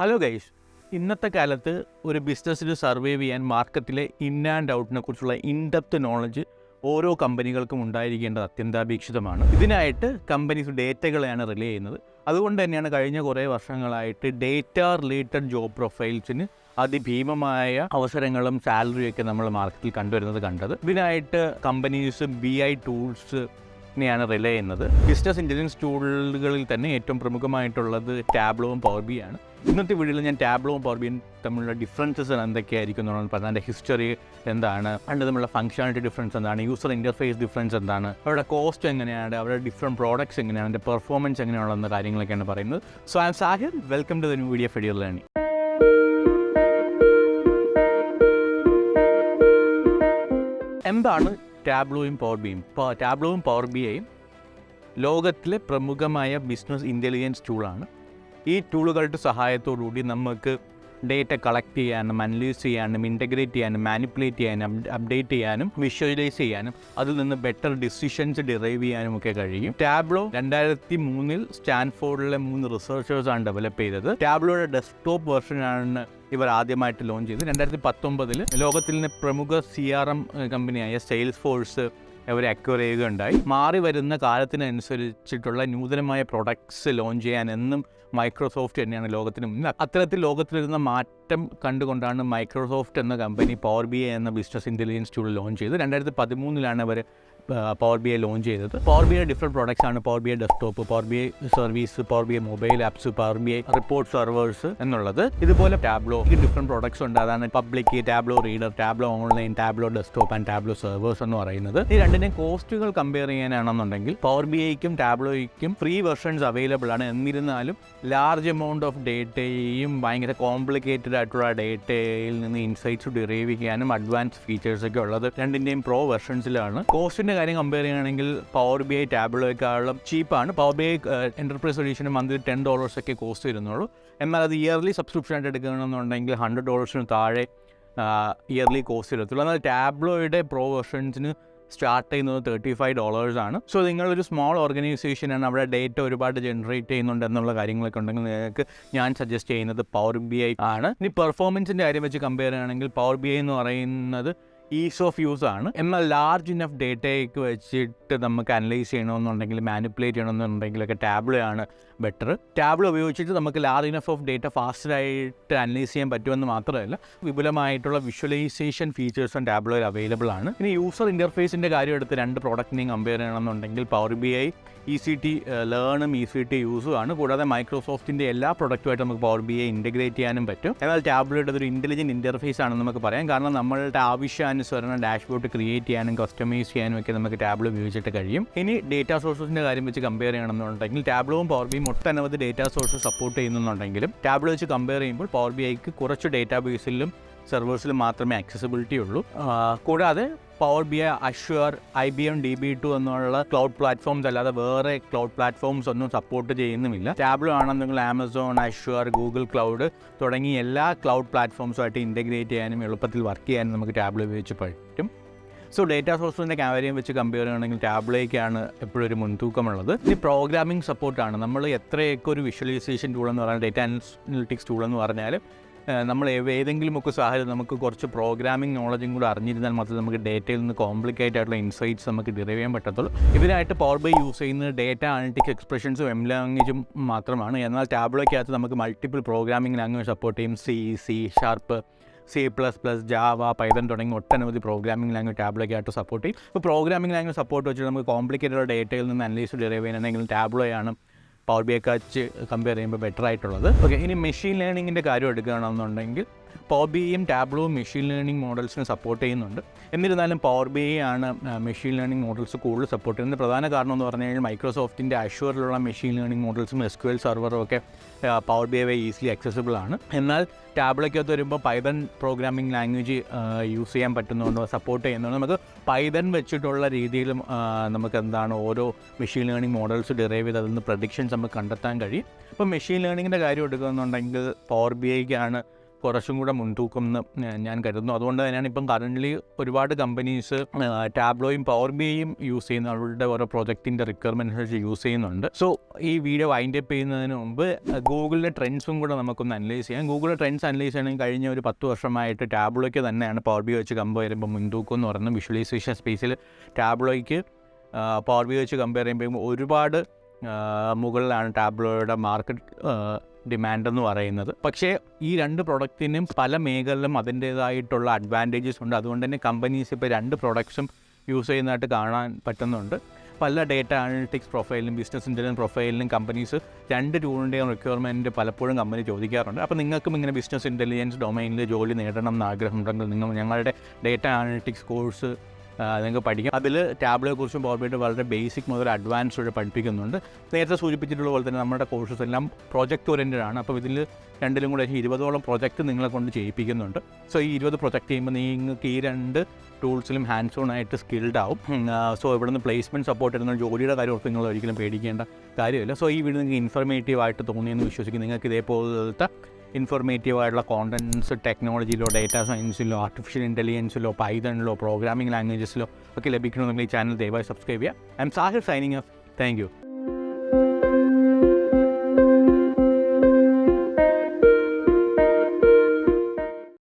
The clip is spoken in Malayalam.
ഹലോ ഗൈസ്, ഇന്നത്തെ കാലത്ത് ഒരു ബിസിനസ്സിൽ സർവൈവ് ചെയ്യാൻ മാർക്കറ്റിലെ ഇൻ ആൻഡ് ഔട്ടിനെ കുറിച്ചുള്ള ഇൻഡെപ്ത് നോളജ് ഓരോ കമ്പനികൾക്കും ഉണ്ടായിരിക്കേണ്ടത് അത്യന്താപേക്ഷിതമാണ്. ഇതിനായിട്ട് കമ്പനീസ് ഡേറ്റകളെയാണ് റിലേ ചെയ്യുന്നത്. അതുകൊണ്ട് തന്നെയാണ് കഴിഞ്ഞ കുറേ വർഷങ്ങളായിട്ട് ഡേറ്റ റിലേറ്റഡ് ജോബ് പ്രൊഫൈൽസിന് അതിഭീമമായ അവസരങ്ങളും സാലറിയൊക്കെ നമ്മൾ മാർക്കറ്റിൽ കണ്ടത്. ഇതിനായിട്ട് കമ്പനീസ് BI ടൂൾസ് ാണ് റിലേ ചെയ്യുന്നത്. ബിസിനസ് ഇൻ്റലിജൻസ് ടൂളുകളിൽ തന്നെ ഏറ്റവും പ്രമുഖമായിട്ടുള്ളത് ടാബ്ലോവും പവർ ബി ആണ്. ഇന്നത്തെ വീഡിയോയിൽ ഞാൻ ടാബ്ലോവും പവർ ബിയും തമ്മിലുള്ള ഡിഫറൻസസ് എന്തൊക്കെയായിരിക്കും എന്നുള്ളത് പറഞ്ഞാൽ അതിൻ്റെ ഹിസ്റ്ററി എന്താണ്, അതിൻ്റെ തമ്മിലുള്ള ഫംഗ്ഷനാലിറ്റി ഡിഫറൻസ് എന്താണ്, യൂസർ ഇൻ്റർഫേസ് ഡിഫറൻസ് എന്താണ്, അവരുടെ കോസ്റ്റ് എങ്ങനെയാണ്, അവരുടെ ഡിഫറെൻറ്റ് പ്രോഡക്ട്സ് എങ്ങനെയാണ്, അതിൻ്റെ പെർഫോമൻസ് എങ്ങനെയാണെന്ന കാര്യങ്ങളൊക്കെയാണ് പറയുന്നത്. So I M Sahir, welcome to the new video of Edure learning. എന്താണ് ടാബ്ലോയും പവർ ബിയും? ടാബ്ലോയും പവർ ബിയും ലോകത്തിലെ പ്രമുഖമായ ബിസിനസ് ഇൻ്റലിജൻസ് ടൂളാണ്. ഈ ടൂളുകളുടെ സഹായത്തോടുകൂടി നമുക്ക് ഡേറ്റ കളക്ട് ചെയ്യാനും അനലൈസ് ചെയ്യാനും ഇൻ്റഗ്രേറ്റ് ചെയ്യാനും മാനിപ്പുലേറ്റ് ചെയ്യാനും അപ്ഡേറ്റ് ചെയ്യാനും വിഷ്വലൈസ് ചെയ്യാനും അതിൽ നിന്ന് ബെറ്റർ ഡിസിഷൻസ് ഡിറൈവ് ചെയ്യാനും ഒക്കെ കഴിയും. ടാബ്ലോ 2003 സ്റ്റാൻഫോർഡിലെ 3 റിസർച്ചേഴ്സാണ് ഡെവലപ്പ് ചെയ്തത്. ടാബ്ലോയുടെ ഡെസ്ക്ടോപ്പ് വെർഷനാണ് ഇവർ ആദ്യമായിട്ട് ലോഞ്ച് ചെയ്തത്. 2019 ലോകത്തിലെ പ്രമുഖ CRM കമ്പനിയായ സെയിൽസ് ഫോഴ്സ് അവരെ അക്വയർ ചെയ്യുകയുണ്ടായി. മാറി വരുന്ന കാലത്തിനനുസരിച്ചിട്ടുള്ള നൂതനമായ പ്രൊഡക്ട്സ് ലോഞ്ച് ചെയ്യാൻ എന്നും മൈക്രോസോഫ്റ്റ് തന്നെയാണ് ലോകത്തിന് മുന്നിൽ. അത്തരത്തിൽ ലോകത്തിലിരുന്ന മാറ്റം കണ്ടുകൊണ്ടാണ് മൈക്രോസോഫ്റ്റ് എന്ന കമ്പനി പവർ BI എന്ന ബിസിനസ് ഇൻ്റലിജൻസ് ടൂൾ ലോഞ്ച് ചെയ്തത്. 2013 അവർ പവർ BI ലോഞ്ച് ചെയ്തത്. പവർ BI ഡിഫറെൻറ്റ് പ്രോഡക്ട്സ് ആണ്. Power BI desktop, power BI service, power BI mobile apps, power BI report servers എന്നുള്ളത്. ഇതുപോലെ ടാബ്ലോ ഡിഫറെൻറ്റ് പ്രോഡക്ട്സ് ഉണ്ട്. അതാണ് public, Tableau reader, Tableau online, Tableau desktop and Tableau servers എന്ന് പറയുന്നത്. ഈ രണ്ടിൻ്റെയും കോസ്റ്റുകൾ കമ്പയർ ചെയ്യാനാണെന്നുണ്ടെങ്കിൽ പവർ BIക്കും ടാബ്ലോയ്ക്കും ഫ്രീ വെർഷൻസ് അവൈലബിൾ ആണ്. എന്നിരുന്നാലും ലാർജ് എമൗണ്ട് ഓഫ് ഡേറ്റയും ഭയങ്കര കോംപ്ലിക്കേറ്റഡ് ആയിട്ടുള്ള ഡേറ്റയിൽ നിന്ന് ഇൻസൈറ്റ്സ് ഡിറൈവ് ചെയ്യാനും അഡ്വാൻസ് ഫീച്ചേഴ്സൊക്കെ ഉള്ളത് രണ്ടിൻ്റെയും പ്രോ വെർഷൻസിലാണ്. കോസ്റ്റിൻ്റെ കാര്യം കമ്പയർ ചെയ്യുകയാണെങ്കിൽ പവർ BI ടാബ്ലോയേക്കാളും ചീപ്പാണ്. പവർ BI എൻ്റർപ്രൈസ് എഡിഷന് മന്ത്ലി $10 ഒക്കെ കോസ്റ്റ് വരുന്നുള്ളൂ. എന്നാൽ അത് ഇയർലി സബ്സ്ക്രിപ്ഷൻ ആയിട്ട് എടുക്കണമെന്നുണ്ടെങ്കിൽ $100 താഴെ ഇയർലി കോസ്റ്റ് വരത്തുള്ളൂ. എന്നാൽ ടാബ്ലോയുടെ പ്രോ വെർഷൻസിന് സ്റ്റാർട്ട് ചെയ്യുന്നത് $35 ആണ്. സോ നിങ്ങളൊരു സ്മോൾ ഓർഗനൈസേഷനാണ്, അവിടെ ഡേറ്റ ഒരുപാട് ജനറേറ്റ് ചെയ്യുന്നുണ്ട് എന്നുള്ള കാര്യങ്ങളൊക്കെ ഉണ്ടെങ്കിൽ നിങ്ങൾക്ക് ഞാൻ സജസ്റ്റ് ചെയ്യുന്നത് പവർ BI ആണ്. ഇനി പെർഫോമൻസിൻ്റെ കാര്യം വെച്ച് കമ്പയർ ചെയ്യുകയാണെങ്കിൽ പവർ BI എന്ന് പറയുന്നത് ഈസ് ഓഫ് യൂസ് ആണ്. എന്നാൽ ലാർജ് ഇനഫ് ഡേറ്റയ്ക്ക് വെച്ചിട്ട് നമുക്ക് അനലൈസ് ചെയ്യണമെന്നുണ്ടെങ്കിൽ മാനിപ്പുലേറ്റ് ചെയ്യണമെന്നുണ്ടെങ്കിലൊക്കെ ടാബ്ലോ ആണ് ബെറ്റർ. ടാബ്ലോ ഉപയോഗിച്ചിട്ട് നമുക്ക് ലാർജ് ഇനഫ് ഓഫ് ഡേറ്റ ഫാസ്റ്റായിട്ട് അനലൈസ് ചെയ്യാൻ പറ്റുമെന്ന് മാത്രമല്ല വിപുലമായിട്ടുള്ള വിഷ്വലൈസേഷൻ ഫീച്ചേഴ്സും ടാബ്ലോയിൽ അവൈലബിൾ ആണ്. ഇനി യൂസർ ഇൻ്റർഫേസിൻ്റെ കാര്യം എടുത്ത് രണ്ട് പ്രോഡക്റ്റിനെയും കമ്പയർ ചെയ്യണമെന്നുണ്ടെങ്കിൽ പവർ BI ECT ലേണും ECT യൂസും ആണ്. കൂടാതെ മൈക്രോസോഫ്റ്റിൻ്റെ എല്ലാ പ്രൊഡക്റ്റുമായിട്ട് നമുക്ക് പവർ BI ഇൻ്റഗ്രേറ്റ് ചെയ്യാനും പറ്റും. എന്നാൽ ടാബ്ലോയുടെ ഒരു ഇൻ്റലിജൻറ്റ് ഇൻ്റർഫേസ് ആണെന്ന് നമുക്ക് പറയാം. കാരണം നമ്മളുടെ ആവശ്യാനുസരണം ഡാഷ്ബോർഡ് ക്രിയേറ്റ് ചെയ്യാനും കസ്റ്റമൈസ് ചെയ്യാനും ഒക്കെ നമുക്ക് ടാബ്ലോ ഉപയോഗിച്ചിട്ട് കഴിയും. ഇനി ഡേറ്റ സോഴ്സസിൻ്റെ കാര്യം വെച്ച് കമ്പയർ ചെയ്യണമെന്നുണ്ടെങ്കിൽ ടാബ്ലോവും പവർ BIയും ഒട്ടനവധി ഡേറ്റ സോഴ്സസ് സപ്പോർട്ട് ചെയ്യുന്നുണ്ടെങ്കിലും ടാബ്ലോ വെച്ച് കമ്പയർ ചെയ്യുമ്പോൾ പവർ BIക്ക് കുറച്ച് ഡേറ്റാബേസിലും സെർവേഴ്സിലും മാത്രമേ ആക്സസിബിലിറ്റി ഉള്ളൂ. കൂടാതെ power BI Azure, IBM DB2 എന്നുള്ള ക്ലൗഡ് പ്ലാറ്റ്ഫോംസ് അല്ലാതെ വേറെ ക്ലൗഡ് പ്ലാറ്റ്ഫോംസ് ഒന്നും സപ്പോർട്ട് ചെയ്യുന്നുമില്ല. ടാബ്ലോ ആണെന്നെങ്കിൽ ആമസോൺ, Azure, ഗൂഗിൾ ക്ലൗഡ് തുടങ്ങി എല്ലാ ക്ലൗഡ് പ്ലാറ്റ്ഫോംസുമായിട്ട് ഇൻ്റഗ്രേറ്റ് ചെയ്യാനും എളുപ്പത്തിൽ വർക്ക് ചെയ്യാനും നമുക്ക് ടാബ്ലോ ഉപയോഗിച്ച് പറ്റും. സോ ഡേറ്റാ സോഴ്സിൻ്റെ കാര്യം വെച്ച് കമ്പയർ ചെയ്യുകയാണെങ്കിൽ ടാബ്ലോയ്ക്കാണ് എപ്പോഴും ഒരു മുൻതൂക്കമുള്ളത്. ഇനി പ്രോഗ്രാമിംഗ് സപ്പോർട്ടാണ്. നമ്മൾ എത്രയൊക്കെ ഒരു വിഷ്വലൈസേഷൻ ടൂൾ എന്ന് പറഞ്ഞാൽ ഡേറ്റ അനലിറ്റിക്സ് ടൂൾ എന്ന് പറഞ്ഞാൽ നമ്മൾ ഏതെങ്കിലുമൊക്കെ സാഹചര്യം നമുക്ക് കുറച്ച് പ്രോഗ്രാമിംഗ് നോളജും കൂടെ അറിഞ്ഞിരുന്നാൽ മാത്രമേ നമുക്ക് ഡേറ്റയിൽ നിന്ന് കോംപ്ലിക്കേറ്റ് ആയിട്ടുള്ള ഇൻസൈറ്റ്സ് നമുക്ക് ഡിറൈവ് ചെയ്യാൻ പറ്റത്തുള്ളൂ. ഇതിനായിട്ട് പവർ BI യൂസ് ചെയ്യുന്നത് ഡേറ്റ അനലിറ്റിക്സ് എക്സ്പ്രഷൻസും ലാംഗ്വേജും മാത്രമാണ്. എന്നാൽ ടാബ്ലോയ്ക്കകത്ത് നമുക്ക് മൾട്ടിപ്പിൾ പ്രോഗ്രാമിംഗ് ലാംഗ്വേജ് സപ്പോർട്ട് ചെയ്യും. C#, C++, ജാവ, പൈതൺ തുടങ്ങി ഒട്ടനവധി പ്രോഗ്രാമിംഗ് ലാംഗ്വേജ് ടാബ്ലോയ്ക്കായിട്ട് സപ്പോർട്ട് ചെയ്യും. ഇപ്പോൾ പ്രോഗ്രാമിംഗ് ലാംഗ്വേജ് സപ്പോർട്ട് വെച്ചിട്ട് നമുക്ക് കോംപ്ലിക്കേറ്റഡ് ഡേറ്റയിൽ നിന്ന് അനലൈസ് ഡിറൈവ് ചെയ്യാനെങ്കിൽ ടാബ്ലോയാണ് പവർ BIയൊക്കെ വെച്ച് കമ്പയർ ചെയ്യുമ്പോൾ ബെറ്റർ ആയിട്ടുള്ളത്. ഓക്കെ, ഇനി മെഷീൻ ലേണിങ്ങിൻ്റെ കാര്യം എടുക്കുകയാണെന്നുണ്ടെങ്കിൽ പവർ BIയും ടാബ്ലോവും മെഷീൻ ലേണിംഗ് മോഡൽസിനെ സപ്പോർട്ട് ചെയ്യുന്നുണ്ട്. എന്നിരുന്നാലും പവർ BI ആണ് മെഷീൻ ലേണിംഗ് മോഡൽസ് കൂടുതൽ സപ്പോർട്ട് ചെയ്യുന്നത്. പ്രധാന കാരണം എന്ന് പറഞ്ഞു കഴിഞ്ഞാൽ മൈക്രോസോഫ്റ്റിൻ്റെ അഷ്യൂറിലുള്ള മെഷീൻ ലേണിംഗ് മോഡൽസും SQL സെർവറും ഒക്കെ പവർ BI വഴി ഈസിലി ആക്സസിബിൾ ആണ്. എന്നാൽ ടാബ്ലോയ്ക്കകത്ത് വരുമ്പോൾ പൈതൺ പ്രോഗ്രാമിംഗ് ലാംഗ്വേജ് യൂസ് ചെയ്യാൻ പറ്റുന്നതുകൊണ്ട് സപ്പോർട്ട് ചെയ്യുന്നതുകൊണ്ട് നമുക്ക് പൈതൺ വെച്ചിട്ടുള്ള രീതിയിലും നമുക്ക് എന്താണ് ഓരോ മെഷീൻ ലേണിംഗ് മോഡൽസ് ഡിറൈവ് ചെയ്ത് അതിൽ നിന്ന് പ്രഡിക്ഷൻസ് നമുക്ക് കണ്ടെത്താൻ കഴിയും. ഇപ്പോൾ മെഷീൻ ലേണിങ്ങിൻ്റെ കാര്യം എടുക്കുകയെന്നുണ്ടെങ്കിൽ പവർ BIക്കാണ് കുറച്ചും കൂടെ മുൻതൂക്കം എന്ന് ഞാൻ കരുതുന്നു. അതുകൊണ്ട് തന്നെയാണ് ഇപ്പം കറൻ്റ്ലി ഒരുപാട് കമ്പനീസ് ടാബ്ലോയും പവർ ബിയും യൂസ് ചെയ്യുന്ന അവരുടെ ഓരോ പ്രൊജക്റ്റിൻ്റെ റിക്വയർമെൻറ്റ്സ് യൂസ് ചെയ്യുന്നുണ്ട്. സോ ഈ വീഡിയോ വൈൻഡ് അപ്പ് ചെയ്യുന്നതിന് മുമ്പ് ഗൂഗിളിലെ ട്രെൻഡ്സും കൂടെ നമുക്കൊന്ന് അനലൈസ് ചെയ്യാം. ഗൂഗിളിലെ ട്രെൻഡ്സ് അനലൈസ് ചെയ്യണമെങ്കിൽ കഴിഞ്ഞ ഒരു 10 വർഷമായിട്ട് ടാബ്ലോയ്ക്ക് തന്നെയാണ് പവർ ബി വെച്ച് കമ്പയർ ചെയ്യുമ്പോൾ മുൻതൂക്കം എന്ന് പറയുന്നത്. വിഷ്വലൈസേഷൻ സ്പേസിൽ ടാബ്ലോയ്ക്ക് പവർ ബി വെച്ച് കമ്പയർ ചെയ്യുമ്പോൾ ഒരുപാട് മുകളിലാണ് ടാബ്ലോയുടെ മാർക്കറ്റ് ഡിമാൻഡ് എന്ന് പറയുന്നത്. പക്ഷേ ഈ രണ്ട് പ്രൊഡക്റ്റിനും പല മേഖലയിലും അതിൻ്റേതായിട്ടുള്ള അഡ്വാൻറ്റേജസ് ഉണ്ട്. അതുകൊണ്ട് തന്നെ കമ്പനീസ് ഇപ്പോൾ രണ്ട് പ്രൊഡക്ട്സും യൂസ് ചെയ്യുന്നതായിട്ട് കാണാൻ പറ്റുന്നുണ്ട്. പല ഡേറ്റ അനലിറ്റിക്സ് പ്രൊഫൈലിലും ബിസിനസ് ഇൻ്റലിജൻസ് പ്രൊഫൈലിലും കമ്പനീസ് രണ്ട് ടൂളിൻ്റെയും റിക്വയർമെൻറ്റ് പലപ്പോഴും കമ്പനി ചോദിക്കാറുണ്ട്. അപ്പോൾ നിങ്ങൾക്കും ഇങ്ങനെ ബിസിനസ് ഇൻ്റലിജൻസ് ഡൊമൈനിൽ ജോലി നേടണം എന്ന് ആഗ്രഹമുണ്ടെങ്കിൽ നിങ്ങൾ ഞങ്ങളുടെ ഡേറ്റ അനലിറ്റിക്സ് കോഴ്സ് നിങ്ങൾക്ക് പഠിക്കാം. അതിൽ ടാബ്ലോയെക്കുറിച്ചും പവർ ബിയുടെ വളരെ ബേസിക് മുതൽ അഡ്വാൻസ് വരെ പഠിപ്പിക്കുന്നുണ്ട്. നേരത്തെ സൂചിപ്പിച്ചിട്ടുള്ള പോലെ തന്നെ നമ്മുടെ കോഴ്സസ് എല്ലാം പ്രൊജക്റ്റ് ഓറിയൻറ്റഡ് ആണ്. അപ്പോൾ ഇതിൽ രണ്ടിലും കൂടെ 20ഓളം പ്രൊജക്റ്റ് നിങ്ങളെ കൊണ്ട് ചെയ്യിപ്പിക്കുന്നുണ്ട്. സോ ഈ 20 പ്രൊജക്റ്റ് ചെയ്യുമ്പോൾ നിങ്ങൾക്ക് ഈ രണ്ട് ടൂൾസിലും ഹാൻഡ്സ് ഓൺ ആയിട്ട് സ്കിൽഡ് ആവും. സോ ഇവിടെ നിന്ന് പ്ലേസ്മെൻറ്റ് സപ്പോർട്ട് ചെയ്യുന്ന ജോലിയുടെ കാര്യം ഓർത്ത് നിങ്ങൾ ഒരിക്കലും പേടിക്കേണ്ട കാര്യമില്ല. സോ ഈ വീഡിയോ നിങ്ങൾക്ക് ഇൻഫർമേറ്റീവ് ആയിട്ട് തോന്നിയെന്ന് വിശ്വസിക്കും. നിങ്ങൾക്ക് ഇതേപോലത്തെ ഇൻഫോർമേറ്റീവ് ആയിട്ടുള്ള കോണ്ടൻറ്റ്സ് ടെക്നോളജിയിലോ ഡേറ്റാ സയൻസിലോ ആർട്ടിഫിഷ്യൽ ഇൻ്റലിജൻസിലോ പൈതണിലോ പ്രോഗ്രാമിംഗ് ലാംഗ്വേജസിലോ ഒക്കെ ലഭിക്കണമെങ്കിൽ ഈ ചാനൽ ദയവായി സബ്സ്ക്രൈബ് ചെയ്യുക. I M Sahir signing off. Thank U.